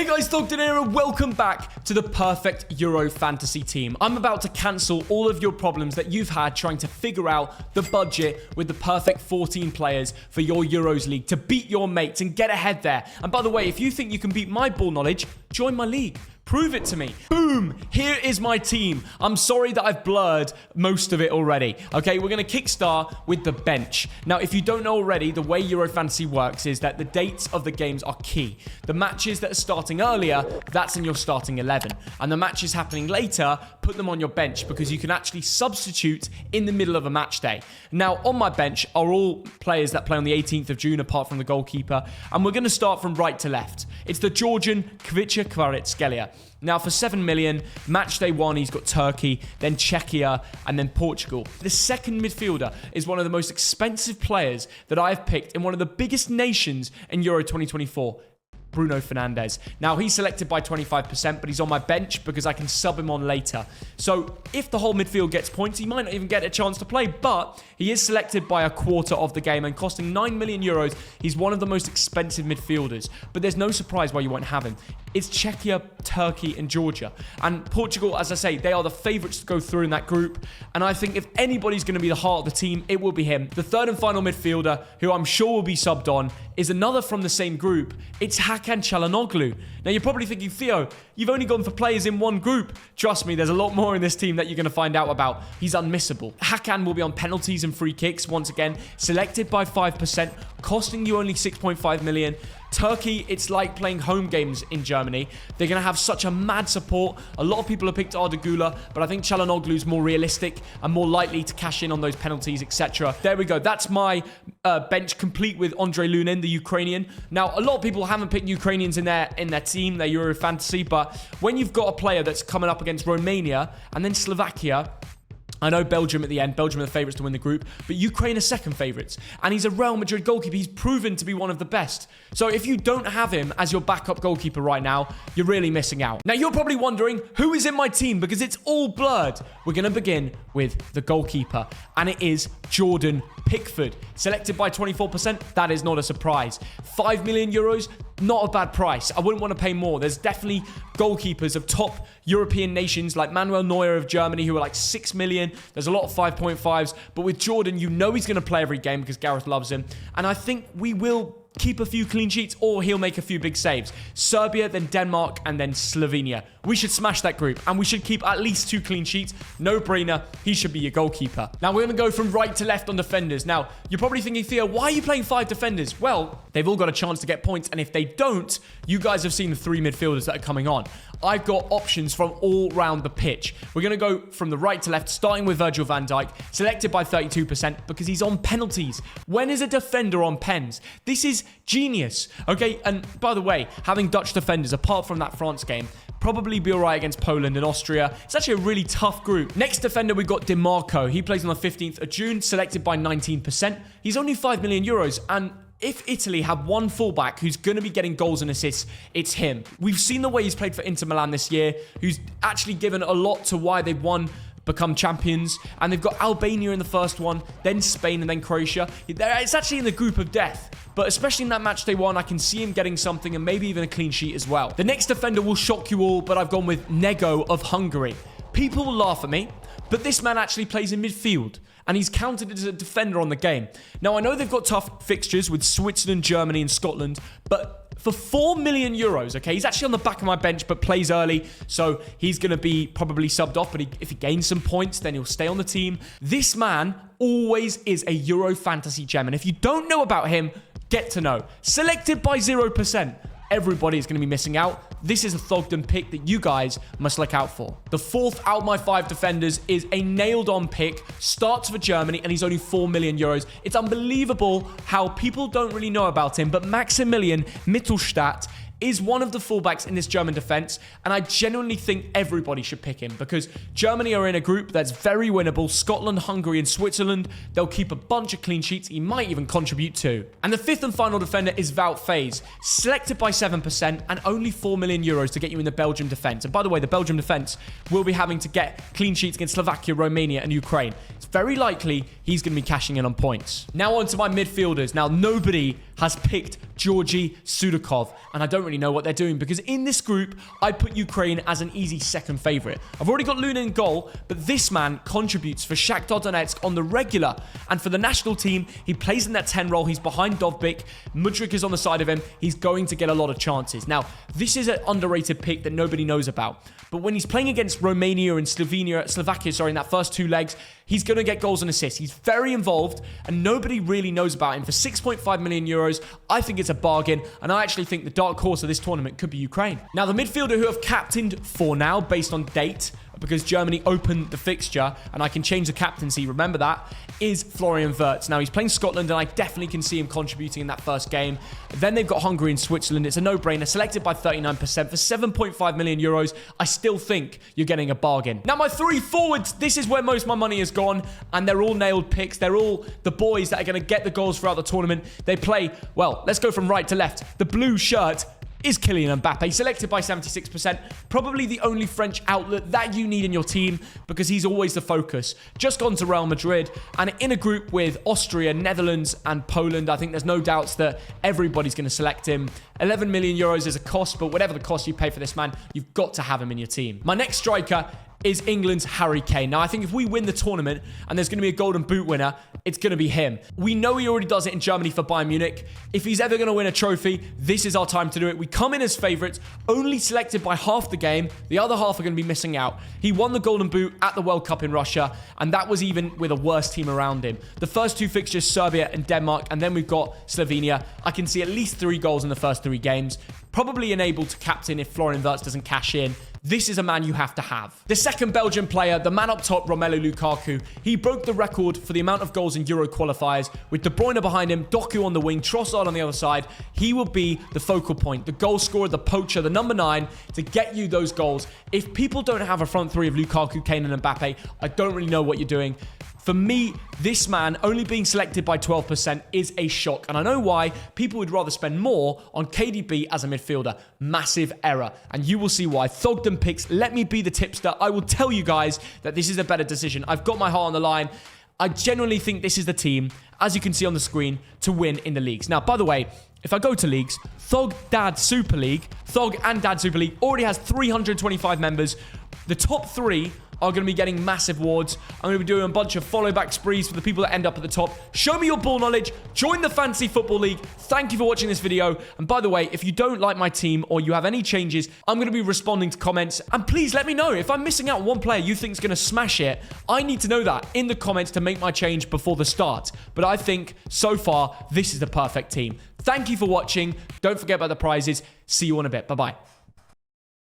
Hey guys, Thogden here and welcome back to the perfect Euro fantasy team. I'm about to cancel all of your problems that you've had trying to figure out the budget with the perfect 14 players for your Euros league to beat your mates and get ahead there. And by the way, if you think you can beat my ball knowledge, join my league. Prove it to me. Boom! Here is my team. I'm sorry that I've blurred most of it already. Okay, we're going to kickstart with the bench. Now, if you don't know already, the way Euro Fantasy works is that the dates of the games are key. The matches that are starting earlier, that's in your starting 11. And the matches happening later, put them on your bench because you can actually substitute in the middle of a match day. Now, on my bench are all players that play on the 18th of June, apart from the goalkeeper. And we're going to start from right to left. It's the Georgian Kvicha Kvaratskhelia. Now, for 7 million, match day one, he's got Turkey, then Czechia, and then Portugal. The second midfielder is one of the most expensive players that I have picked in one of the biggest nations in Euro 2024. Bruno Fernandes. Now, he's selected by 25%, but he's on my bench because I can sub him on later. So, if the whole midfield gets points, he might not even get a chance to play, but he is selected by a quarter of the game and costing 9 million euros. He's one of the most expensive midfielders, but there's no surprise why you won't have him. It's Czechia, Turkey, and Georgia. And Portugal, as I say, they are the favourites to go through in that group. And I think if anybody's going to be the heart of the team, it will be him. The third and final midfielder, who I'm sure will be subbed on, is another from the same group. It's Hakan Çalhanoğlu. Now, you're probably thinking, Theo, you've only gone for players in one group. Trust me, there's a lot more in this team that you're going to find out about. He's unmissable. Hakan will be on penalties and free kicks, once again, selected by 5%, costing you only 6.5 million. Turkey, it's like playing home games in Germany. They're going to have such a mad support. A lot of people have picked Arda Güler, but I think Çalhanoğlu's more realistic and more likely to cash in on those penalties, etc. There we go. That's my bench complete with Andrei Lunin, the Ukrainian. Now, a lot of people haven't picked Ukrainians in their team, their Euro fantasy, but when you've got a player that's coming up against Romania and then Slovakia, I know Belgium at the end. Belgium are the favourites to win the group. But Ukraine are second favourites. And he's a Real Madrid goalkeeper. He's proven to be one of the best. So if you don't have him as your backup goalkeeper right now, you're really missing out. Now, you're probably wondering, who is in my team? Because it's all blurred. We're going to begin with the goalkeeper. And it is Jordan Pickford. Selected by 24%. That is not a surprise. 5 million euros. Not a bad price. I wouldn't want to pay more. There's definitely goalkeepers of top European nations like Manuel Neuer of Germany who are like 6 million. There's a lot of 5.5s. But with Jordan, you know he's going to play every game because Gareth loves him. And I think we will keep a few clean sheets or he'll make a few big saves. Serbia, then Denmark, and then Slovenia. We should smash that group and we should keep at least 2 clean sheets. No brainer. He should be your goalkeeper. Now we're going to go from right to left on defenders. Now, you're probably thinking, Theo, why are you playing 5 defenders? Well, they've all got a chance to get points. And if they don't, you guys have seen the 3 midfielders that are coming on. I've got options from all round the pitch. We're going to go from the right to left, starting with Virgil van Dijk, selected by 32% because he's on penalties. When is a defender on pens? This is genius. Okay, and by the way, having Dutch defenders, apart from that France game, probably be all right against Poland and Austria. It's actually a really tough group. Next defender, we've got DiMarco. He plays on the 15th of June, selected by 19%. He's only 5 million euros, and if Italy have one fullback who's going to be getting goals and assists, it's him. We've seen the way he's played for Inter Milan this year, who's actually given a lot to why they've become champions. And they've got Albania in the first one, then Spain, and then Croatia. It's actually in the group of death. But especially in that match day one, I can see him getting something and maybe even a clean sheet as well. The next defender will shock you all, but I've gone with Nego of Hungary. People will laugh at me, but this man actually plays in midfield. And he's counted as a defender on the game. Now, I know they've got tough fixtures with Switzerland, Germany, and Scotland, but for 4 million euros, okay, he's actually on the back of my bench, but plays early, so he's going to be probably subbed off, but if he gains some points, then he'll stay on the team. This man always is a Euro fantasy gem, and if you don't know about him, get to know. Selected by 0%. Everybody is going to be missing out. This is a Thogden pick that you guys must look out for. The fourth out of my 5 defenders is a nailed-on pick. Starts for Germany, and he's only 4 million euros. It's unbelievable how people don't really know about him, but Maximilian Mittelstadt is one of the fullbacks in this German defense, and I genuinely think everybody should pick him because Germany are in a group that's very winnable. Scotland, Hungary, and Switzerland. They'll keep a bunch of clean sheets. He might even contribute too. And the fifth and final defender is Wout Faes, selected by 7% and only 4 million euros to get you in the Belgium defense. And by the way, the Belgium defense will be having to get clean sheets against Slovakia, Romania, and Ukraine. It's very likely he's going to be cashing in on points. Now on to my midfielders. Now, nobody has picked Georgy Sudakov, and I don't really know what they're doing because in this group, I put Ukraine as an easy second favourite. I've already got Luna in goal, but this man contributes for Shakhtar Donetsk on the regular, and for the national team, he plays in that 10 role. He's behind Dovbyk. Mudryk is on the side of him. He's going to get a lot of chances. Now, this is an underrated pick that nobody knows about, but when he's playing against Romania and Slovakia, in that first 2 legs, he's going to get goals and assists. He's very involved, and nobody really knows about him. For 6.5 million euros, I think it's a bargain, and I actually think the dark horse of this tournament could be Ukraine. Now, the midfielder who have captained for now, based on date, because Germany opened the fixture, and I can change the captaincy, remember that, is Florian Wirtz. Now, he's playing Scotland, and I definitely can see him contributing in that first game. Then they've got Hungary and Switzerland. It's a no-brainer. Selected by 39%. For 7.5 million euros, I still think you're getting a bargain. Now, my 3 forwards, this is where most of my money has gone, and they're all nailed picks. They're all the boys that are going to get the goals throughout the tournament. They play, well, let's go from right to left. The blue shirt is Kylian Mbappe, selected by 76%. Probably the only French outlet that you need in your team because he's always the focus. Just gone to Real Madrid, and in a group with Austria, Netherlands, and Poland, I think there's no doubts that everybody's going to select him. 11 million euros is a cost, but whatever the cost you pay for this man, you've got to have him in your team. My next striker is England's Harry Kane. Now, I think if we win the tournament and there's going to be a golden boot winner, it's going to be him. We know he already does it in Germany for Bayern Munich. If he's ever going to win a trophy, this is our time to do it. We come in as favourites, only selected by half the game. The other half are going to be missing out. He won the golden boot at the World Cup in Russia, and that was even with a worse team around him. The first 2 fixtures, Serbia and Denmark, and then we've got Slovenia. I can see at least 3 goals in the first 3 games. Probably enabled to captain if Florian Wirtz doesn't cash in. This is a man you have to have. The second Belgian player, the man up top, Romelu Lukaku, he broke the record for the amount of goals in Euro qualifiers. With De Bruyne behind him, Doku on the wing, Trossard on the other side, he will be the focal point, the goal scorer, the poacher, the number 9 to get you those goals. If people don't have a front 3 of Lukaku, Kane and Mbappe, I don't really know what you're doing. For me, this man only being selected by 12% is a shock. And I know why. People would rather spend more on KDB as a midfielder. Massive error. And you will see why. Thogden picks. Let me be the tipster. I will tell you guys that this is a better decision. I've got my heart on the line. I genuinely think this is the team, as you can see on the screen, to win in the leagues. Now, by the way, if I go to leagues, Thog and Dad Super League already has 325 members. The top 3 are going to be getting massive awards. I'm going to be doing a bunch of follow back sprees for the people that end up at the top. Show me your ball knowledge. Join the Fantasy Football League. Thank you for watching this video. And by the way, if you don't like my team or you have any changes, I'm going to be responding to comments. And please let me know if I'm missing out on one player you think is going to smash it. I need to know that in the comments to make my change before the start. But I think so far, this is the perfect team. Thank you for watching. Don't forget about the prizes. See you in a bit. Bye-bye.